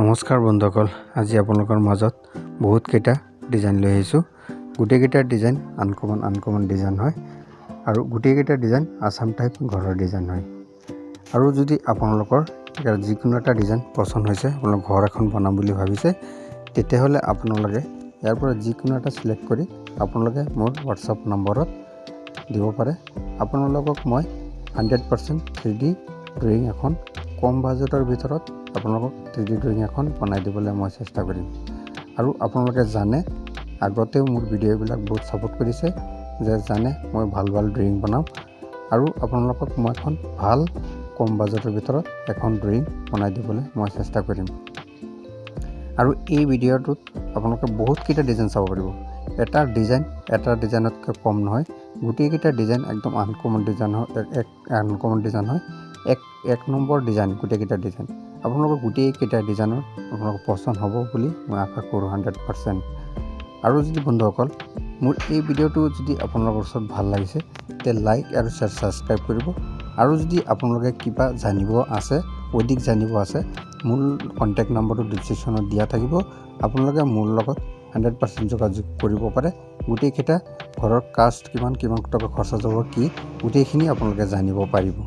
নমস্কাৰ বন্ধুসকল, আজি আপোনালোকৰ মাজত বহুত কেইটা ডিজাইন লৈ আহিছোঁ। গোটেইকেইটা ডিজাইন আনকমন ডিজাইন হয় আৰু গোটেইকেইটা ডিজাইন আসাম টাইপ ঘৰৰ ডিজাইন হয়। আৰু যদি আপোনালোকৰ যিকোনো এটা ডিজাইন পছন্দ হৈছে, আপোনালোক ঘৰ এখন বনাম বুলি ভাবিছে, তেতিয়াহ'লে আপোনালোকে ইয়াৰ পৰা যিকোনো এটা সিলেক্ট কৰি আপোনালোকে মোৰ হোৱাটছআপ নম্বৰত দিব পাৰে। আপোনালোকক মই 100% 3D ড্ৰয়িং এখন কম বাজেটৰ ভিতৰত আপোনালোকক 3D ড্ৰয়িং এখন বনাই দিবলৈ মই চেষ্টা কৰিম। আৰু আপোনালোকে জানে, আগতেও মোৰ ভিডিঅ'বিলাক বহুত ছাপোৰ্ট কৰিছে, যে জানে মই ভাল ড্ৰয়িং বনাওঁ আৰু আপোনালোকক মই এখন ভাল কম বাজেটৰ ভিতৰত এখন ড্ৰয়িং বনাই দিবলৈ মই চেষ্টা কৰিম। আৰু এই ভিডিঅ'টোত আপোনালোকে বহুতকেইটা ডিজাইন চাব পাৰিব। এটা ডিজাইনতকৈ কম নহয়, গোটেইকেইটা ডিজাইন একদম আনকমন ডিজাইন হয়। এক নম্বৰ ডিজাইন গোটেইকেইটা ডিজাইন আপোনালোকৰ গোটেইকেইটা ডিজাইনৰ আপোনালোকৰ পছন্দ হ'ব বুলি মই আশা কৰোঁ 100%। আৰু যদি বন্ধুসকল মোৰ এই ভিডিঅ'টো যদি আপোনালোকৰ ওচৰত ভাল লাগিছে, তেতিয়া লাইক আৰু ছাবস্ক্ৰাইব কৰিব। আৰু যদি আপোনালোকে কিবা অধিক জানিব আছে, মোৰ কণ্টেক্ট নম্বৰটো ডিছক্ৰিপশ্যনত দিয়া থাকিব। আপোনালোকে মোৰ লগত 100% যোগাযোগ কৰিব পাৰে। গোটেইকেইটা ঘৰৰ কাষ্ট কিমান টকা খৰচা যাব, কি গোটেইখিনি আপোনালোকে জানিব পাৰিব।